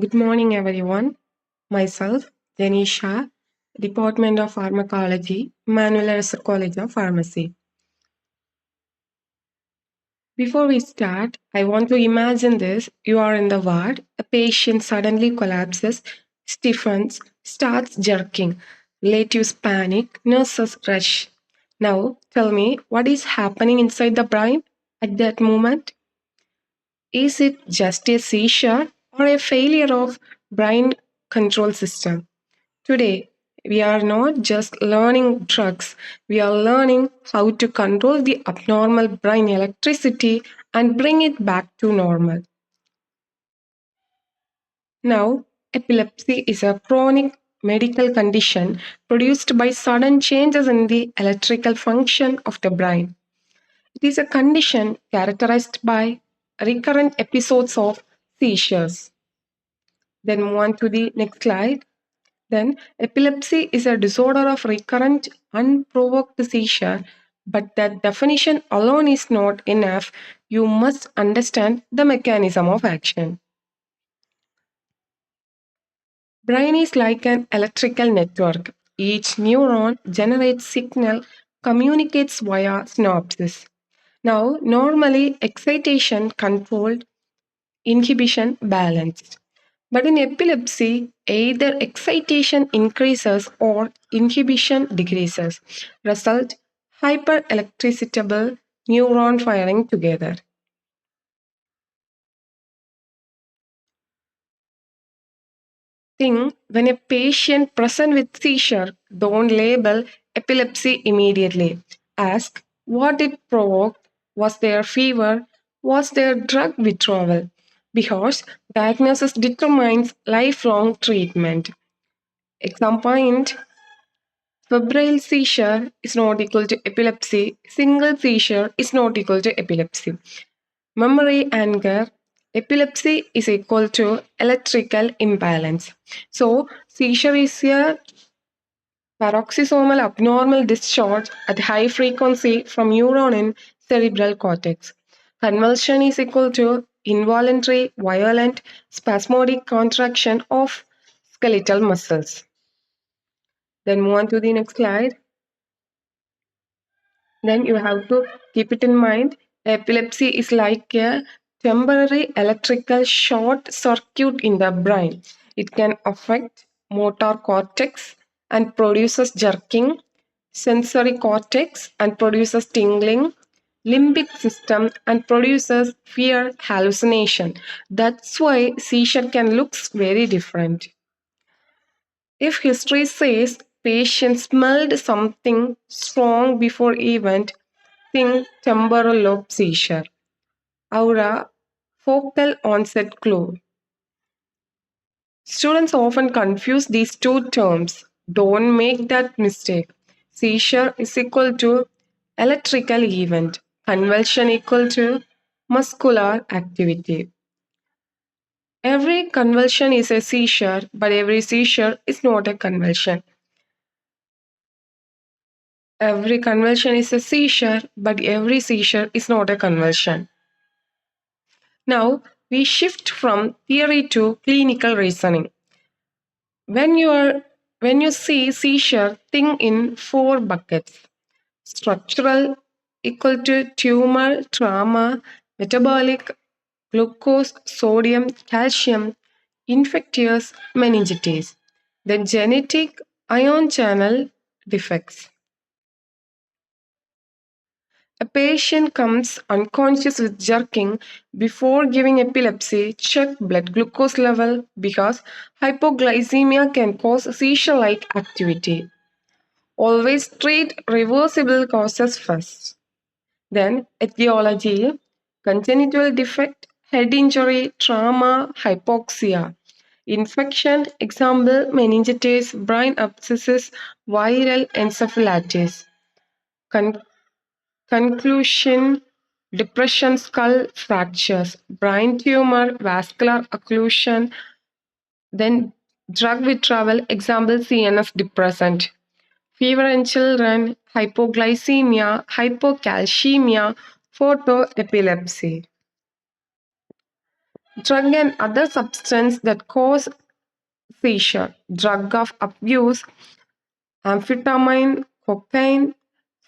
Good morning, everyone. Myself, Jenisha, Department of Pharmacology, Manual College of Pharmacy. Before we start, I want to imagine this. You are in the ward, a patient suddenly collapses, stiffens, starts jerking. Relatives panic, nurses rush. Now, tell me, what is happening inside the brain at that moment? Is it just a seizure or a failure of brain control system? Today, we are not just learning drugs, we are learning how to control the abnormal brain electricity and bring it back to normal. Now, epilepsy is a chronic medical condition produced by sudden changes in the electrical function of the brain. It is a condition characterized by recurrent episodes of seizures. Then move on to the next slide. Then, epilepsy is a disorder of recurrent, unprovoked seizure, but that definition alone is not enough. You must understand the mechanism of action. Brain is like an electrical network. Each neuron generates signal, communicates via synapses. Now, normally excitation controlled, inhibition balanced. But in epilepsy, either excitation increases or inhibition decreases. Result hyperelectricitable neuron firing together. Thing when a patient present with seizure, don't label epilepsy immediately. Ask what it provoked. Was there fever? Was there drug withdrawal? Because diagnosis determines lifelong treatment. At some point, febrile seizure is not equal to epilepsy. Single seizure is not equal to epilepsy. Memory anger, epilepsy is equal to electrical imbalance. So, seizure is a paroxysmal abnormal discharge at high frequency from neuron in cerebral cortex. Convulsion is equal to involuntary, violent, spasmodic contraction of skeletal muscles. Then move on to the next slide. Then you have to keep it in mind. Epilepsy is like a temporary electrical short circuit in the brain. It can affect motor cortex and produces jerking, sensory cortex and produces tingling, limbic system and produces fear hallucination. That's why seizure can look very different. If history says patient smelled something strong before event, think temporal lobe seizure. Aura, focal onset clue. Students often confuse these two terms. Don't make that mistake. Seizure is equal to electrical event. Convulsion equal to muscular activity. Every convulsion is a seizure, but every seizure is not a convulsion. Every convulsion is a seizure, but every seizure is not a convulsion. Now, we shift from theory to clinical reasoning. When you are when you see seizure, think in four buckets. Structural equal to tumor, trauma, metabolic, glucose, sodium, calcium, infectious, meningitis. Then genetic, ion channel defects. A patient comes unconscious with jerking before giving epilepsy. Check blood glucose level because hypoglycemia can cause seizure-like activity. Always treat reversible causes first. Then etiology, congenital defect, head injury, trauma, hypoxia. Infection, example meningitis, brain abscesses, viral encephalitis. Con- Conclusion, depression, skull fractures, brain tumor, vascular occlusion, then drug withdrawal, example CNS depressant. Fever in children, hypoglycemia, hypocalcemia, photoepilepsy. Drug and other substance that cause seizure. Drug of abuse, amphetamine, cocaine,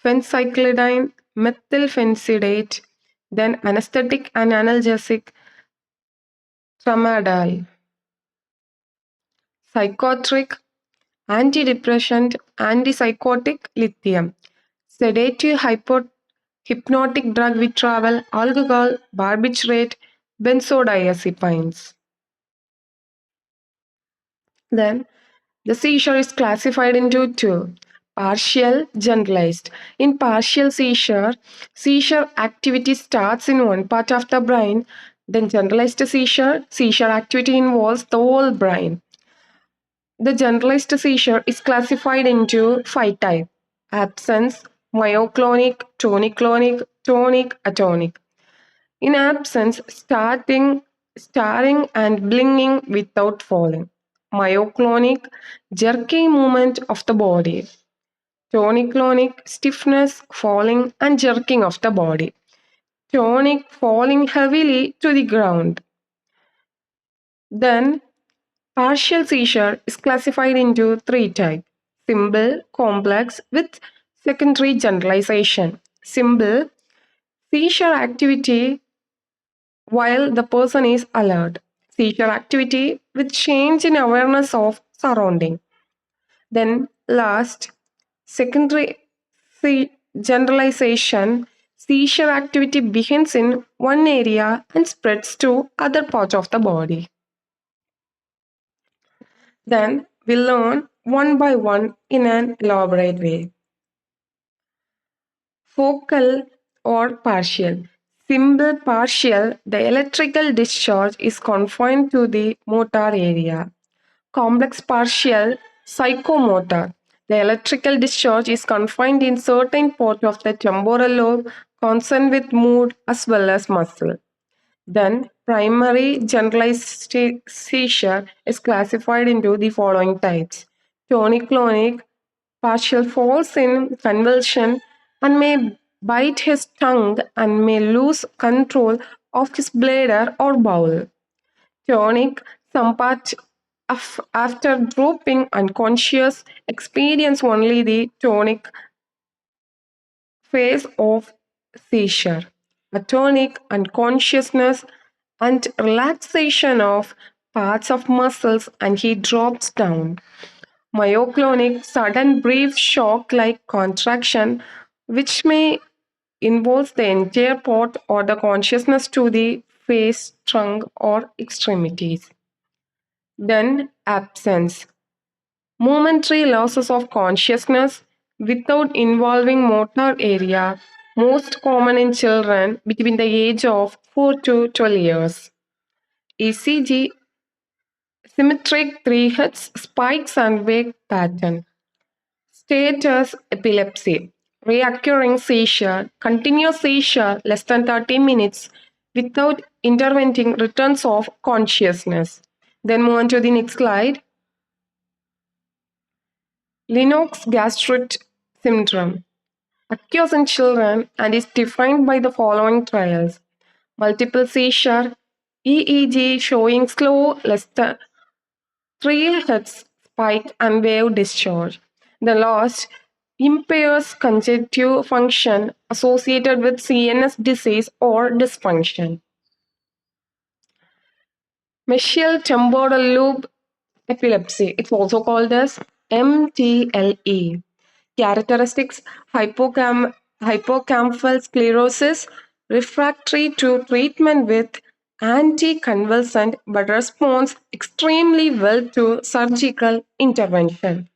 phencyclidine, methylphenidate, then anesthetic and analgesic, tramadol, psychotropic, antidepressant, antipsychotic, lithium, sedative, hypnotic drug withdrawal, alcohol, barbiturate, benzodiazepines. Then the seizure is classified into two: partial, generalized. In partial seizure, seizure activity starts in one part of the brain. Then generalized seizure, seizure activity involves the whole brain. The generalized seizure is classified into five types: absence, myoclonic, tonic-clonic, tonic-atonic. In absence, staring and blinking without falling. Myoclonic, jerky movement of the body. Tonic-clonic, stiffness, falling and jerking of the body. Tonic, falling heavily to the ground. Then partial seizure is classified into three types: simple, complex, with secondary generalization. Simple, seizure activity while the person is alert. Seizure activity with change in awareness of surrounding. Then last, secondary generalization. Seizure activity begins in one area and spreads to other parts of the body. Then we learn one by one in an elaborate way. Focal or partial. Simple partial, the electrical discharge is confined to the motor area. Complex partial, psychomotor. The electrical discharge is confined in certain part of the temporal lobe concerned with mood as well as muscle. Then, primary generalized seizure is classified into the following types: tonic-clonic, partial falls in convulsion and may bite his tongue and may lose control of his bladder or bowel. Tonic, some part after dropping unconscious, experience only the tonic phase of seizure. Atonic, unconsciousness and relaxation of parts of muscles and he drops down. Myoclonic, sudden brief shock like contraction, which may involve the entire part or the consciousness to the face, trunk, or extremities. Then absence. Momentary losses of consciousness without involving motor area, most common in children between the age of 4 to 12 years. ECG, symmetric 3 hits, spikes and wave pattern. Status epilepsy, reoccurring seizure, continuous seizure less than 30 minutes without intervening returns of consciousness. Then move on to the next slide. Lennox-Gastaut syndrome occurs in children and is defined by the following trials: multiple seizure, EEG showing slow less than 3 hits, spike and wave discharge. The last impairs conjunctive function associated with CNS disease or dysfunction. Mesial temporal lobe epilepsy, it's also called as MTLE. Characteristics: hippocampal sclerosis, refractory to treatment with anticonvulsant but responds extremely well to surgical intervention.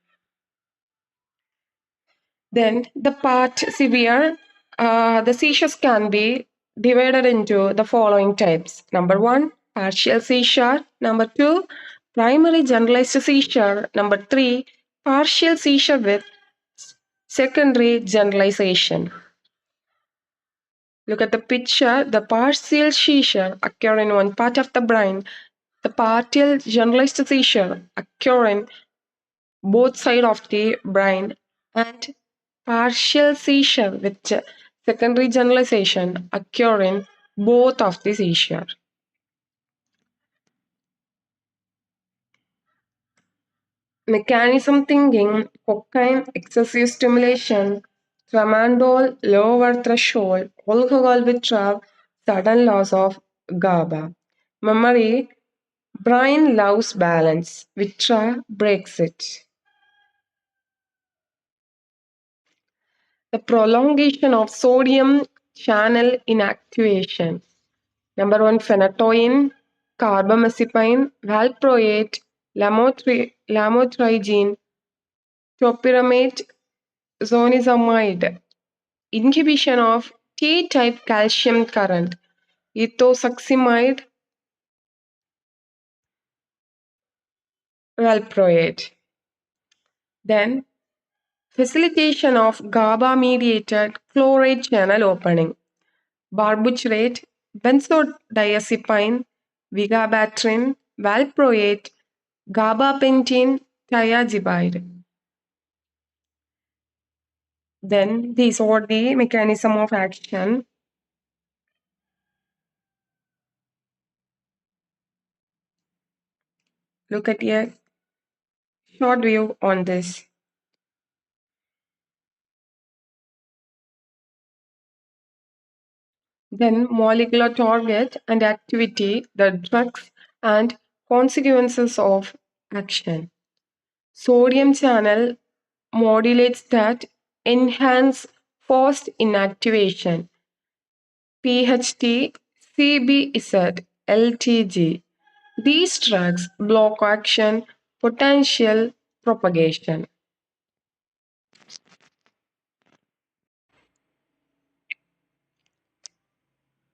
Then the part severe, the seizures can be divided into the following types. Number one, partial seizure. Number two, primary generalized seizure. Number three, partial seizure with secondary generalization. Look at the picture. The partial seizure occur in one part of the brain. The partial generalized seizure occur in both sides of the brain, and partial seizure with secondary generalization occur in both of the seizure. Mechanism thinking, cocaine, excessive stimulation, tramadol, lower threshold, alcohol withdrawal, sudden loss of GABA. Memory, brain loves balance, withdrawal breaks it. The prolongation of sodium channel inactivation. Number one, phenytoin, carbamazepine, valproate, lamotrigine, topiramate, zonisamide. Inhibition of T-type calcium current, ethosuximide, valproate. Then, facilitation of GABA-mediated chloride channel opening, barbiturate, benzodiazepine, vigabatrin, valproate, gabapentin, thiazide. Then, these are the mechanism of action. Look at a short view on this. Then molecular target and activity, the drugs and consequences of action. Sodium channel modulates that enhance fast inactivation. PHT, CBZ, LTG. These drugs block action potential propagation.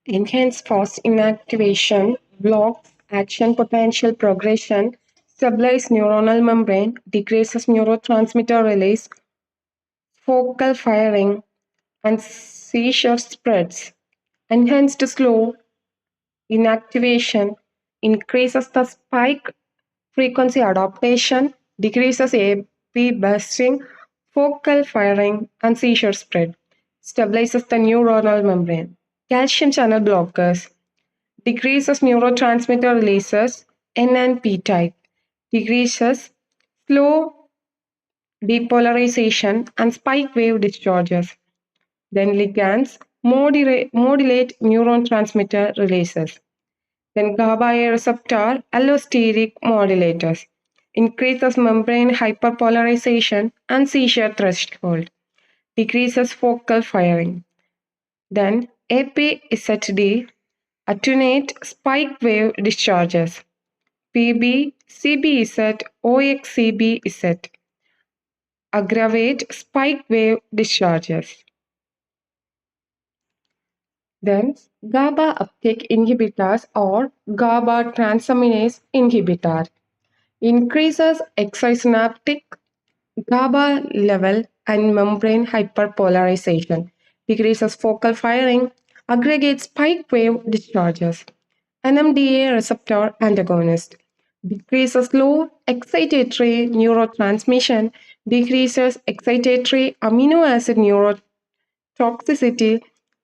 Enhanced fast inactivation blocks action potential progression, stabilizes neuronal membrane, decreases neurotransmitter release, focal firing, and seizure spreads. Enhanced slow inactivation increases the spike frequency adaptation, decreases AP bursting, focal firing, and seizure spread. Stabilizes the neuronal membrane. Calcium channel blockers decreases neurotransmitter releases N and P type, decreases slow depolarization and spike wave discharges. Then ligands modulate neuron transmitter releases. Then GABA A receptor allosteric modulators increases membrane hyperpolarization and seizure threshold, decreases focal firing. Then APZD attenuate spike wave discharges. PB, CBZ, OXCBZ aggravate spike wave discharges. Then GABA uptake inhibitors or GABA transaminase inhibitor increases exosynaptic GABA level and membrane hyperpolarization, decreases focal firing, aggregates spike wave discharges. NMDA receptor antagonist decreases low excitatory neurotransmission, decreases excitatory amino acid neurotoxicity,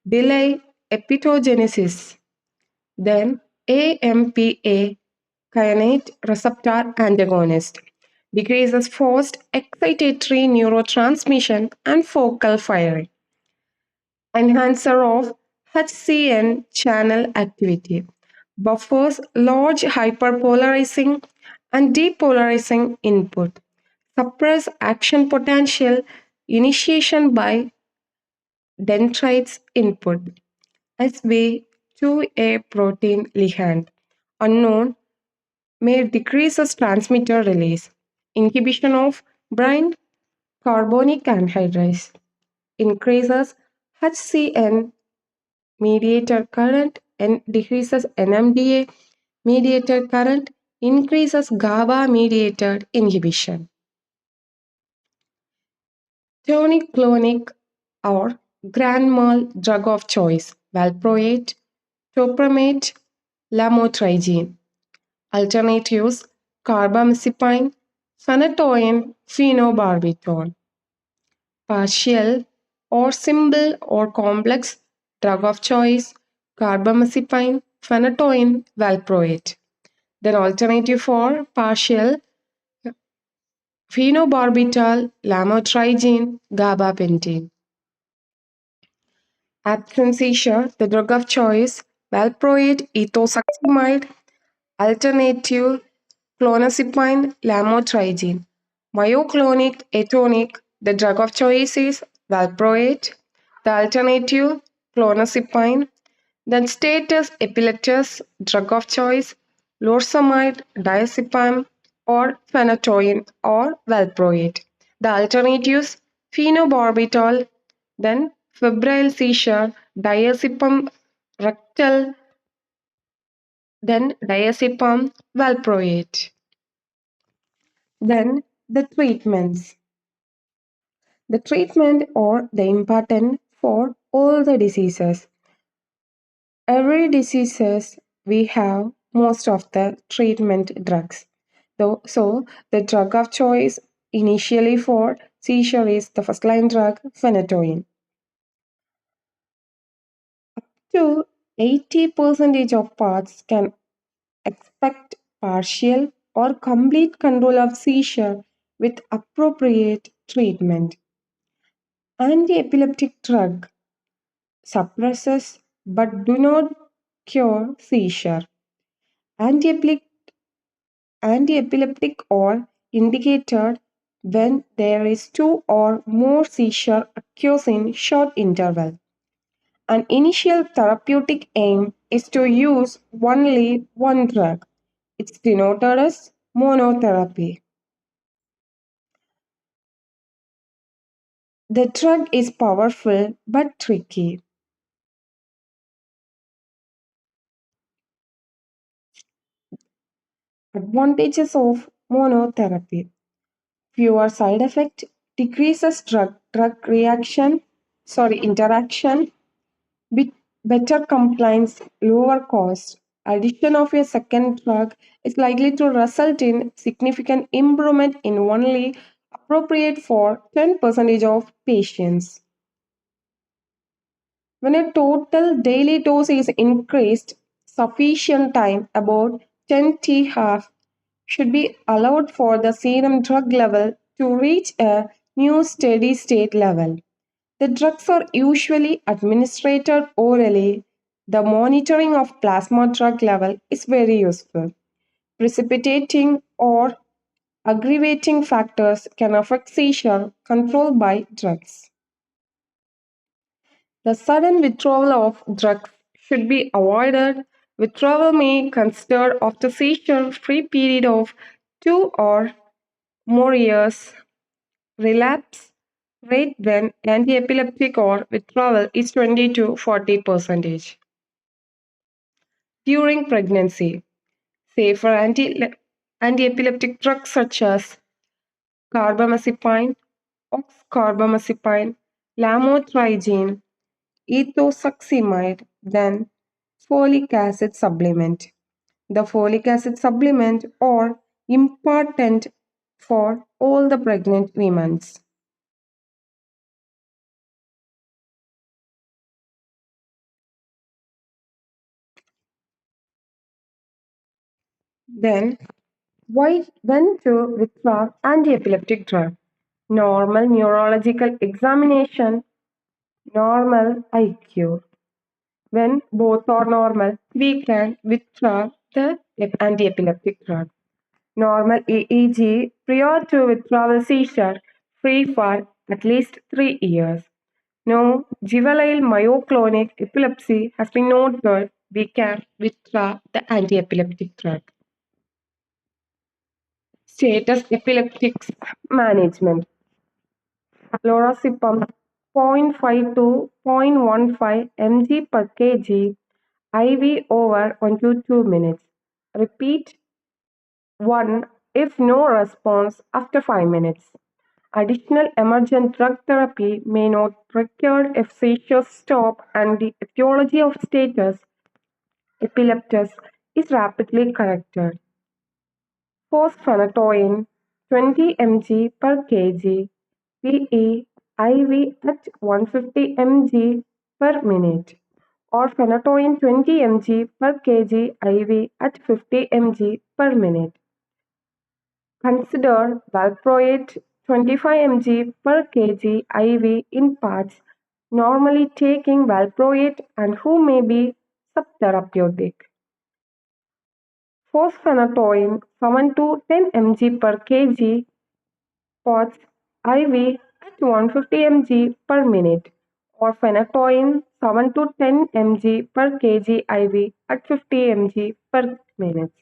delay epitogenesis. Then AMPA kyanate receptor antagonist decreases fast excitatory neurotransmission and focal firing. Enhancer of HCN channel activity buffers large hyperpolarizing and depolarizing input, suppress action potential initiation by dendrites input, SV2A protein ligand, unknown, may decreases transmitter release, inhibition of brain carbonic anhydrase, increases HCN mediated current and decreases NMDA mediated current, increases GABA mediated inhibition. Tonic-clonic or grand mal drug of choice, valproate, topiramate, lamotrigine. Alternatives, carbamazepine, phenytoin, phenobarbital. Partial or simple or complex drug of choice, carbamazepine, phenytoin, valproate. Then alternative for partial phenobarbital, lamotrigine, gabapentin. Absence seizure, the drug of choice, valproate, ethosuximide, alternative clonazepam, lamotrigine. Myoclonic atonic, the drug of choice is valproate, the alternative clonazepam. Then status epileptus, drug of choice, lorazepam, diazepam, or phenytoin or valproate. The alternatives phenobarbital, then febrile seizure, diazepam rectal, then diazepam valproate. Then the treatments. The treatment or the important for all the diseases. Every diseases we have most of the treatment drugs. So the drug of choice initially for seizure is the first line drug phenytoin. To 80% of parts can expect partial or complete control of seizure with appropriate treatment. Anti-epileptic drug suppresses but do not cure seizure. Anti-epileptic Anti-epileptic are indicated when there is two or more seizures occurs in short interval. An initial therapeutic aim is to use only one drug. It's denoted as monotherapy. The drug is powerful but tricky. Advantages of monotherapy: fewer side effects, decreases drug interaction, better compliance, lower cost. Addition of a second drug is likely to result in significant improvement in only appropriate for 10% of patients. When a total daily dose is increased, sufficient time, about 10 T-half, should be allowed for the serum drug level to reach a new steady state level. The drugs are usually administered orally. The monitoring of plasma drug level is very useful. Precipitating or aggravating factors can affect seizure control by drugs. The sudden withdrawal of drugs should be avoided. Withdrawal may consider after seizure-free period of 2 or more years. Relapse rate when anti-epileptic or withdrawal is 20 to 40%. During pregnancy, safer anti-epileptic drugs such as carbamazepine, oxcarbazepine, lamotrigine, ethosuximide, then folic acid supplement. The folic acid supplement are important for all the pregnant women. Then, when to withdraw anti-epileptic drug? Normal neurological examination, normal IQ. When both are normal, we can withdraw the anti-epileptic drug. Normal EEG prior to withdrawal seizure free for at least 3 years. No juvenile myoclonic epilepsy has been noted. We can withdraw the anti-epileptic drug. Status epileptics management. Lorazepam 0.5 to 0.15 mg per kg IV over 1 to 2 minutes. Repeat 1 if no response after 5 minutes. Additional emergent drug therapy may not require if seizures stop and the etiology of status epileptus is rapidly corrected. Phosphonatoin 20 mg per kg PE IV at 150 mg per minute or phenytoin 20 mg per kg IV at 50 mg per minute. 20 mg per kg IV at 50 mg per minute. Or phenytoin 20 mg per kg IV at 50 mg per minute. Or phenytoin 20 mg per kg IV at 50 mg per minute. Or phenytoin 20 mg per kg IV at 50 mg per minute. Or phenytoin 20 mg per kg IV at 50 mg per minute. Consider valproate 25 mg per kg IV in parts normally taking valproate and who may be subtherapeutic. Phosphonatoin 7 to 10 mg per kg pots IV at 150 mg per minute or phenytoin 7 to 10 mg per kg IV at 50 mg per minute.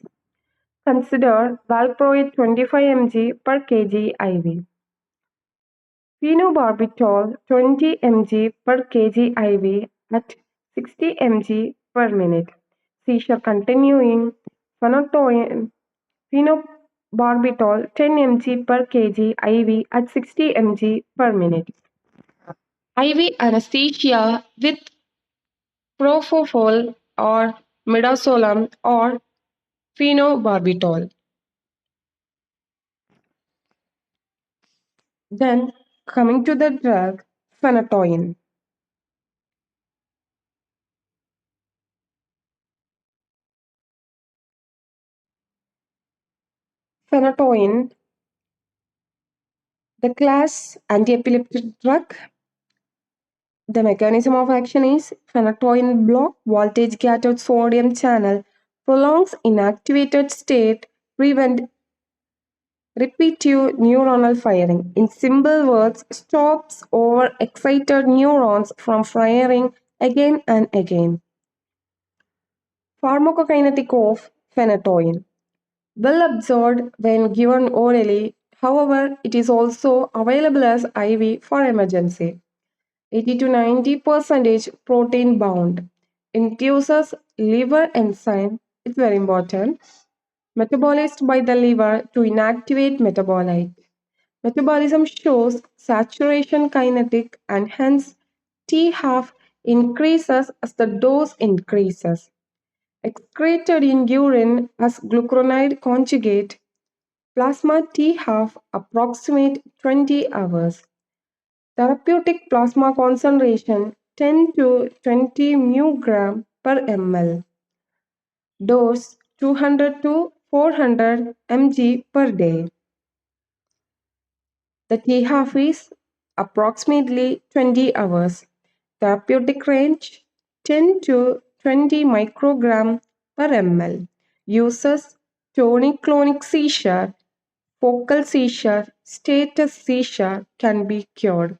Consider valproate 25 mg per kg IV. Phenobarbital 20 mg per kg IV at 60 mg per minute. Seizure continuing. Phenytoin, phenobarbital 10 mg per kg IV at 60 mg per minute. IV anesthesia with propofol or midazolam or phenobarbital. Then coming to the drug phenytoin. Phenytoin, the class anti-epileptic drug. The mechanism of action is phenytoin block voltage gated sodium channel, prolongs inactivated state, prevent repetitive neuronal firing. In simple words, stops overexcited neurons from firing again and again. Pharmacokinetic of phenytoin. Well absorbed when given orally, however, it is also available as IV for emergency. 80 to 90% protein bound. Induces liver enzyme, it's very important, metabolized by the liver to inactivate metabolite. Metabolism shows saturation kinetic and hence T half increases as the dose increases. Excreted in urine as glucuronide conjugate, plasma T half approximate 20 hours. Therapeutic plasma concentration 10 to 20 mg per ml. Dose 200 to 400 mg per day. The T half is approximately 20 hours. Therapeutic range 10 to 20 microgram per ml. Uses tonic-clonic seizure, focal seizure, status seizure can be cured.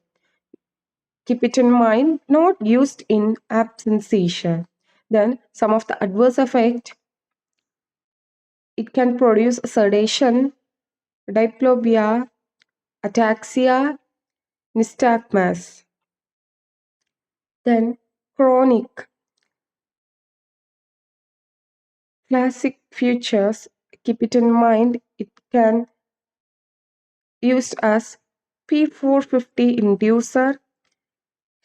Keep it in mind, not used in absence seizure. Then some of the adverse effect, it can produce sedation, diplopia, ataxia, nystagmus. Then chronic classic features, keep it in mind, it can used as P450 inducer,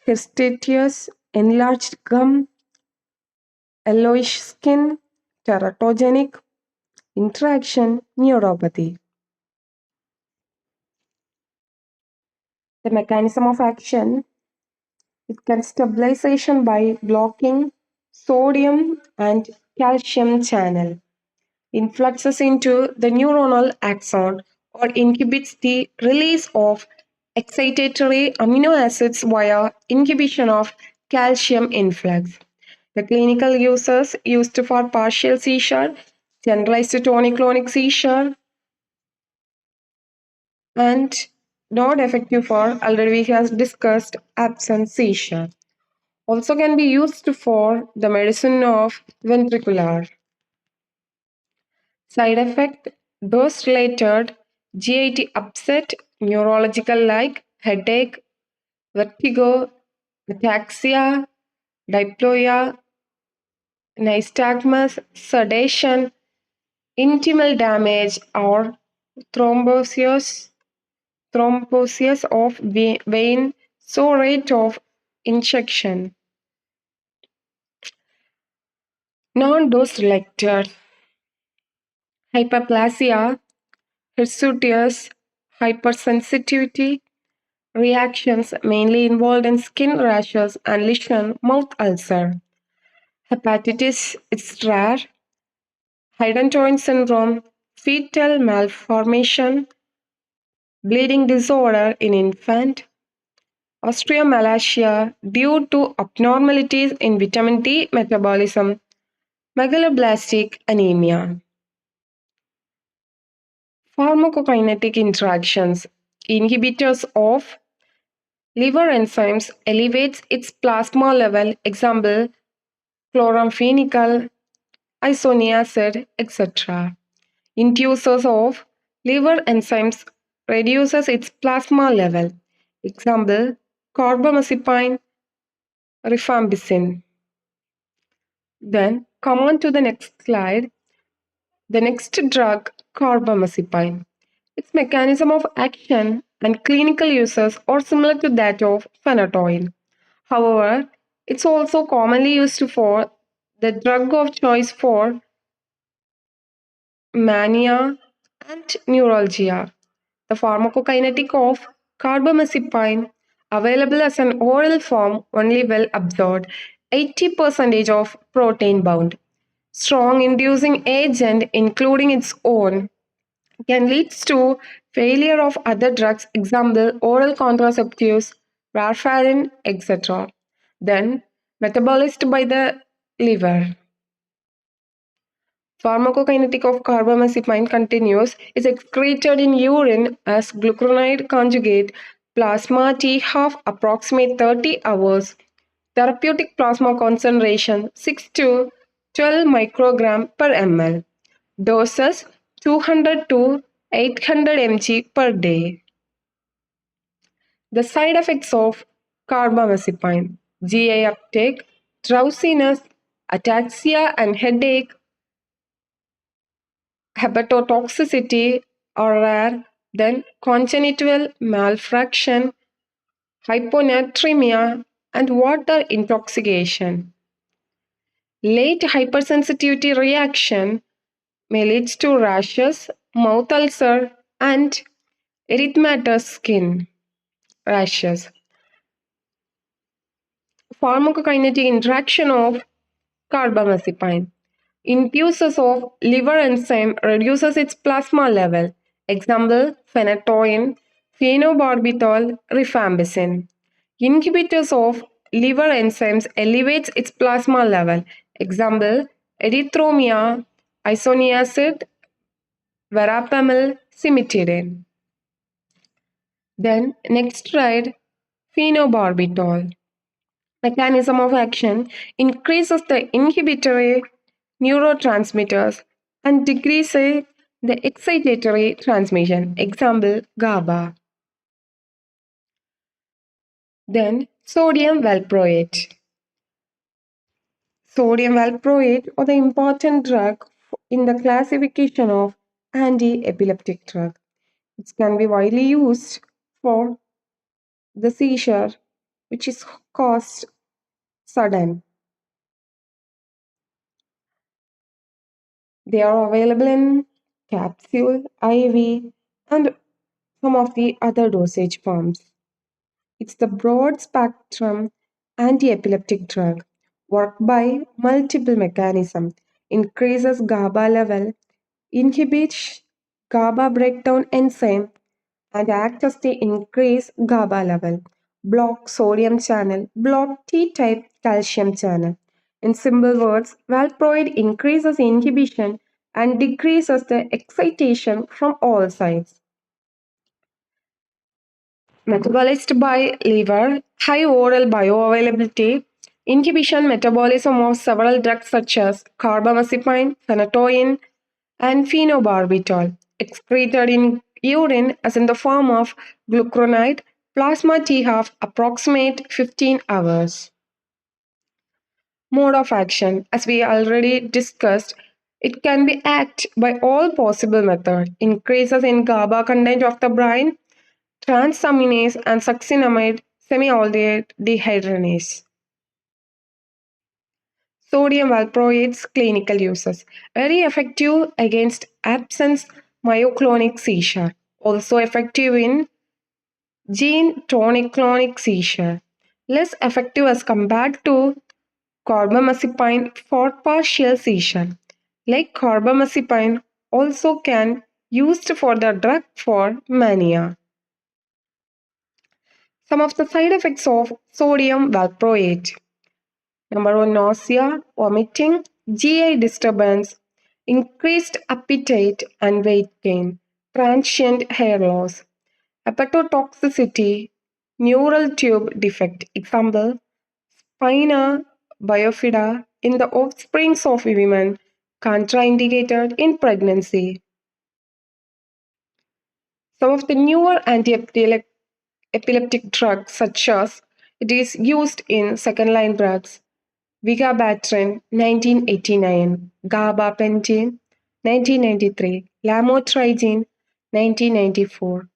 hirsutus, enlarged gum, yellowish skin, teratogenic, interaction, neuropathy. The mechanism of action, it can stabilization by blocking sodium and calcium channel, influxes into the neuronal axon or inhibits the release of excitatory amino acids via inhibition of calcium influx. The clinical uses used for partial seizure, generalized tonic-clonic seizure, and not effective for already we have discussed absence seizure. Also can be used for the medicine of ventricular. Side effect, dose related GIT upset, neurological like headache, vertigo, ataxia, diplopia, nystagmus, sedation, intimal damage or thrombosis of vein, so rate of injection. Non-dose related hyperplasia, hirsutus, hypersensitivity, reactions mainly involved in skin rashes and lesion, mouth ulcer. Hepatitis is rare. Hydantoin syndrome, fetal malformation, bleeding disorder in infant, osteomalacia due to abnormalities in vitamin D metabolism, megaloblastic anemia. Pharmacokinetic interactions. Inhibitors of liver enzymes elevates its plasma level, example chloramphenicol, isoniazid, etc. Inducers of liver enzymes reduces its plasma level, example carbamazepine, rifampicin. Then come on to the next slide. The next drug, carbamazepine. Its mechanism of action and clinical uses are similar to that of phenytoin. However, it's also commonly used for the drug of choice for mania and neuralgia. The pharmacokinetic of carbamazepine, available as an oral form, only well absorbed, 80% of protein bound. Strong inducing agent, including its own, can lead to failure of other drugs, example oral contraceptives, warfarin, etc. Then metabolized by the liver. Pharmacokinetic of carbamazepine continues is excreted in urine as glucuronide conjugate plasma T half approximate 30 hours. Therapeutic plasma concentration 6 to 12 microgram per ml. Doses 200 to 800 mg per day. The side effects of carbamazepine: GI uptake, drowsiness, ataxia and headache, hepatotoxicity are rare, then congenital malfunction, hyponatremia, and water intoxication. Late hypersensitivity reaction may lead to rashes, mouth ulcer, and erythematous skin rashes. Pharmacokinetic interaction of carbamazepine. Induces of liver enzyme reduces its plasma level. Example phenytoin, phenobarbital, rifampicin. Inhibitors of liver enzymes elevates its plasma level. Example erythromia, isoniazid, verapamil, cimetidine. Then next slide, phenobarbital. Mechanism of action increases the inhibitory neurotransmitters and decreases the excitatory transmission. Example GABA. Then sodium valproate. Sodium valproate are the important drug in the classification of anti-epileptic drug. It can be widely used for the seizure which is caused sudden. They are available in capsule, IV, and some of the other dosage forms. It's the broad spectrum anti-epileptic drug. Work by multiple mechanisms. Increases GABA level, inhibits GABA breakdown enzyme, and acts as the increase GABA level. Block sodium channel, block T-type calcium channel. In simple words, valproate increases inhibition and decreases the excitation from all sides. Metabolized by liver, high oral bioavailability, inhibition metabolism of several drugs such as carbamazepine, phenytoin, and phenobarbital, excreted in urine as in the form of glucuronide, plasma T half approximate 15 hours. Mode of action, as we already discussed, it can be acted by all possible methods. Increases in GABA content of the brain, transaminase and succinamide semialdehyde dehydrogenase. Sodium valproate's clinical uses. Very effective against absence myoclonic seizure. Also effective in gene tonic-clonic seizure. Less effective as compared to carbamazepine for partial seizure. Like carbamazepine, also can used for the drug for mania. Some of the side effects of sodium valproate. Number one, nausea, vomiting, GI disturbance, increased appetite and weight gain, transient hair loss, hepatotoxicity, neural tube defect. Example, spina bifida in the offsprings of women, contraindicated in pregnancy. Some of the newer anti-epileptic drugs, such as it is used in second-line drugs, Vigabatrin, 1989, gabapentin, 1993, lamotrigine, 1994,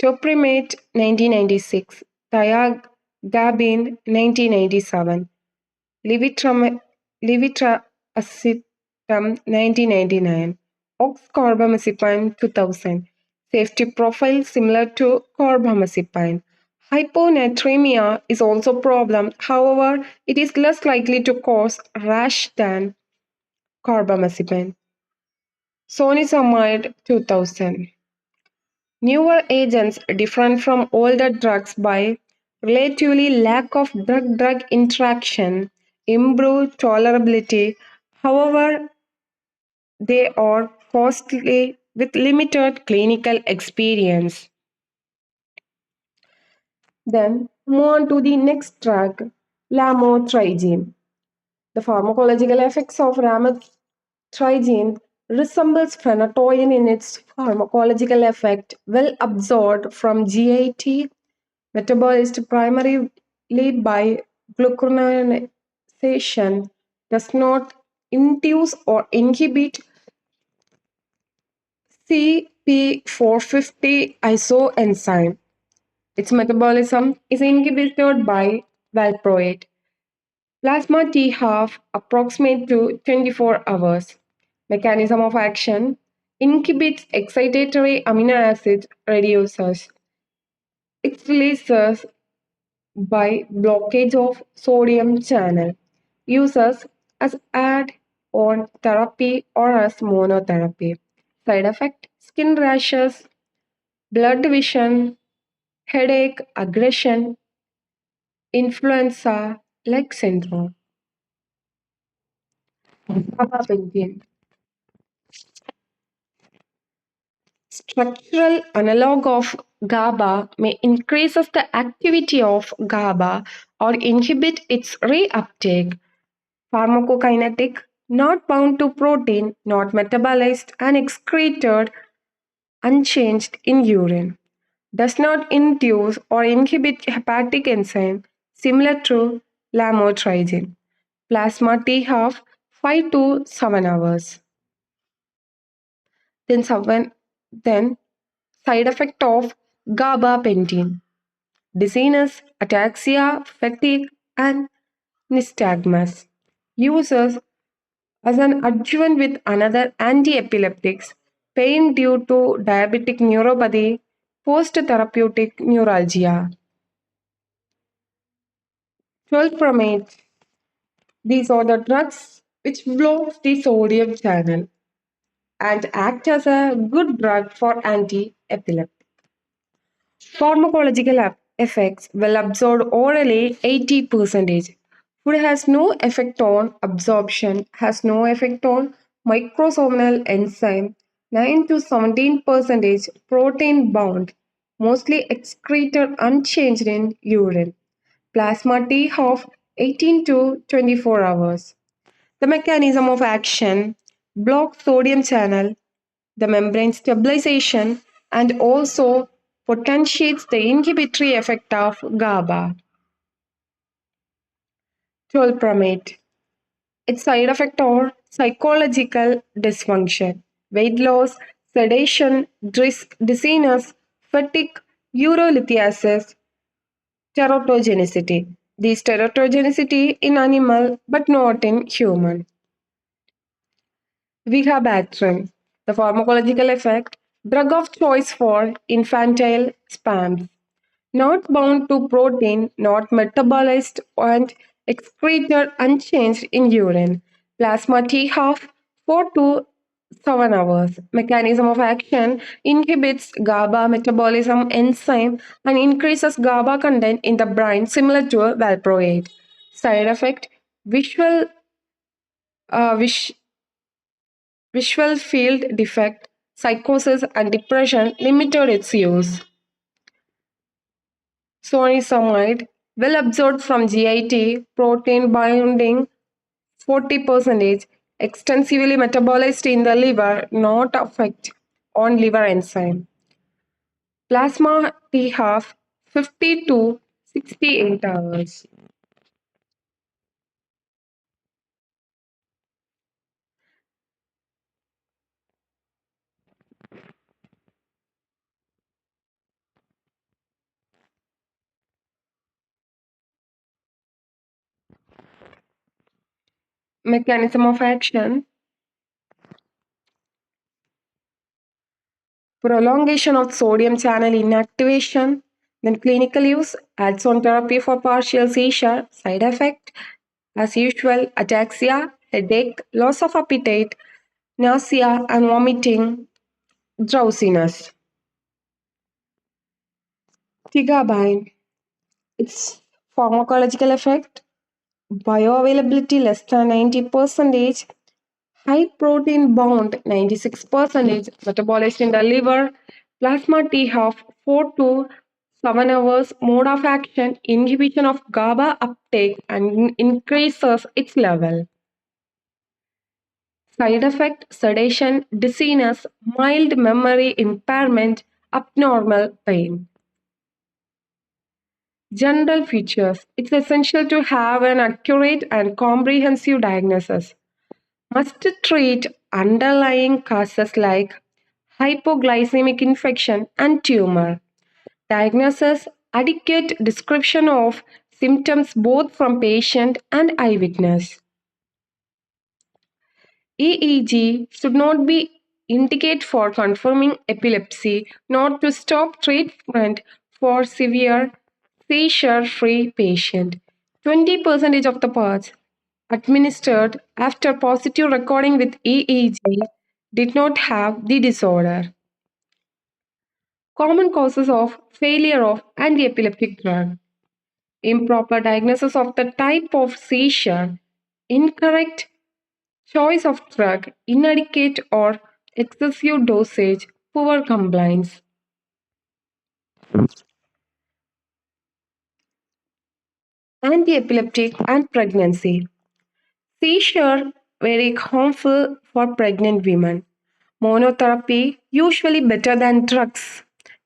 topiramate, 1996, thiagabine, 1997, Levitra, levetiracetam 1999, oxcarbamazepine 2000. Safety profile similar to carbamazepine. Hyponatremia is also a problem. However, it is less likely to cause rash than carbamazepine. Sonizumab 2000. Newer agents different from older drugs by relatively lack of drug-drug interaction, improved tolerability. However, they are costly with limited clinical experience. Then move on to the next drug, lamotrigine. The pharmacological effects of lamotrigine resembles phenytoin in its pharmacological effect, well absorbed from GIT metabolized primarily by glucuronidation, does not induce or inhibit CP450 isoenzyme. Its metabolism is inhibited by valproate. Plasma T half approximate to 24 hours. Mechanism of action inhibits excitatory amino acid reducers. It releases by blockage of sodium channel. Uses as add-on therapy or as monotherapy. Side effect skin rashes, blood vision, headache, aggression, influenza like syndrome. Gabapentin. Structural analog of GABA may increases the activity of GABA or inhibit its reuptake. Pharmacokinetic, not bound to protein, not metabolized and excreted unchanged in urine. Does not induce or inhibit hepatic enzyme similar to lamotrigine. Plasma T half 5 to 7 hours. Then side effect of gabapentin. Dizziness, ataxia, fatigue, and nystagmus. Uses as an adjuvant with another anti-epileptics, pain due to diabetic neuropathy, post-therapeutic neuralgia. 12-promate. These are the drugs which blocks the sodium channel and act as a good drug for anti-epileptic. Pharmacological effects will absorb orally 80%. Food has no effect on absorption, has no effect on microsomal enzyme, 9 to 17% protein bound, mostly excreted unchanged in urine. Plasma T half 18 to 24 hours. The mechanism of action blocks sodium channel, the membrane stabilization, and also potentiates the inhibitory effect of GABA. Tolpromate. Its side effect are psychological dysfunction, weight loss, sedation, dizziness, fatigue, urolithiasis, teratogenicity. These teratogenicity in animal but not in human. Vigabatrin, the pharmacological effect, drug of choice for infantile spams. Not bound to protein, not metabolized and excreted unchanged in urine. Plasma T half 4 to 7 hours. Mechanism of action inhibits GABA metabolism enzyme and increases GABA content in the brain, similar to a valproate. Side effect: visual uh, vis- visual field defect, psychosis, and depression limited its use. Sonisamide, well absorbed from GIT, protein binding 40%, extensively metabolized in the liver, not effect on liver enzyme. Plasma T half 50 to 68 hours. Mechanism of action: prolongation of sodium channel inactivation, then clinical use, adds on therapy for partial seizure, side effect, as usual, ataxia, headache, loss of appetite, nausea and vomiting, drowsiness. Tigabayne, its pharmacological effect: bioavailability less than 90%, high protein bound 96%, metabolized in the liver, plasma T half 4 to 7 hours, mode of action, inhibition of GABA uptake and increases its level. Side effect: sedation, dizziness, mild memory impairment, abnormal pain. General features: it's essential to have an accurate and comprehensive diagnosis. Must treat underlying causes like hypoglycemic infection and tumor. Diagnosis: adequate description of symptoms both from patient and eyewitness. EEG should not be indicate for confirming epilepsy, not to stop treatment for severe seizure-free patient. 20% of the parts administered after positive recording with EEG did not have the disorder. Common causes of failure of anti-epileptic drug: improper diagnosis of the type of seizure, incorrect choice of drug, inadequate or excessive dosage, poor compliance. Anti-epileptic and pregnancy. Seizure very harmful for pregnant women. Monotherapy usually better than drugs.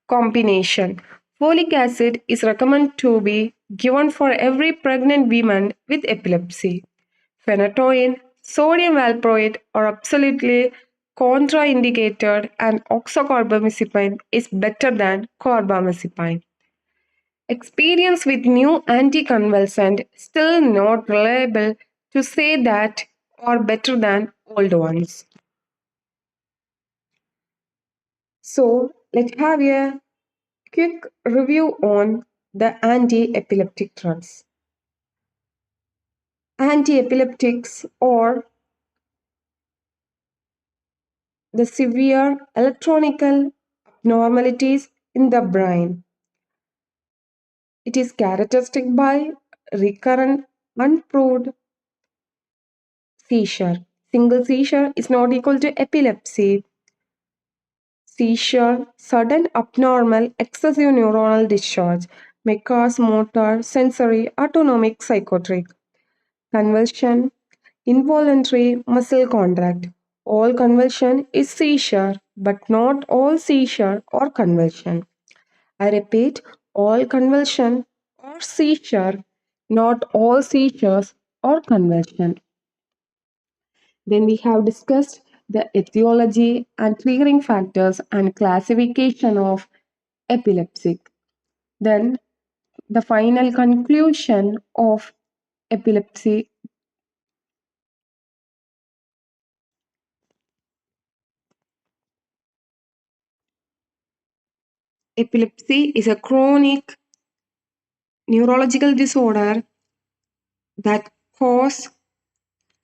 Combination: folic acid is recommended to be given for every pregnant woman with epilepsy. Phenytoin, sodium valproate are absolutely contraindicated, and oxocarbamazepine is better than carbamazepine. Experience with new anticonvulsant still not reliable to say that are better than old ones. So let's have a quick review on the anti-epileptic drugs. Anti-epileptics are the severe electronical abnormalities in the brain. It is characteristic by recurrent unproved seizure. Single seizure is not equal to epilepsy. Seizure, sudden abnormal excessive neuronal discharge may cause motor, sensory, autonomic, psychotic convulsion, involuntary muscle contract. All convulsion is seizure, but not all seizure or convulsion. I repeat, all convulsion or seizure, not all seizures or convulsion. Then we have discussed the etiology and triggering factors and classification of epilepsy. Then the final conclusion of epilepsy. Epilepsy is a chronic neurological disorder that cause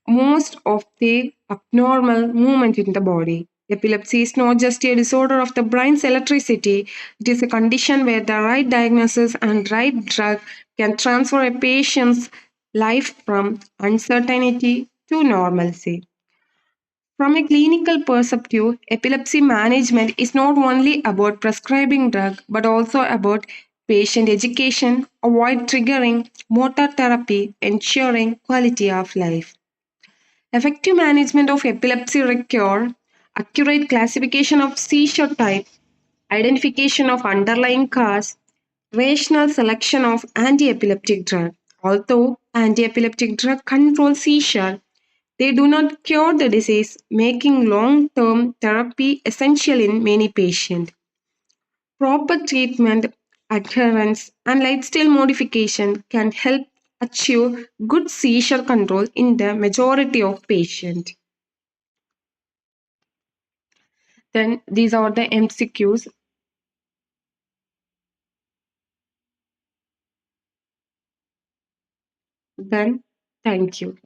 most of the abnormal movement in the body. Epilepsy is not just a disorder of the brain's electricity, it is a condition where the right diagnosis and right drug can transfer a patient's life from uncertainty to normalcy. From a clinical perspective, epilepsy management is not only about prescribing drug but also about patient education, avoid triggering motor therapy, ensuring quality of life. Effective management of epilepsy require accurate classification of seizure type, identification of underlying cause, rational selection of anti-epileptic drug. Although anti-epileptic drug control seizure, they do not cure the disease, making long-term therapy essential in many patients. Proper treatment, adherence, and lifestyle modification can help achieve good seizure control in the majority of patients. Then these are the MCQs. Then thank you.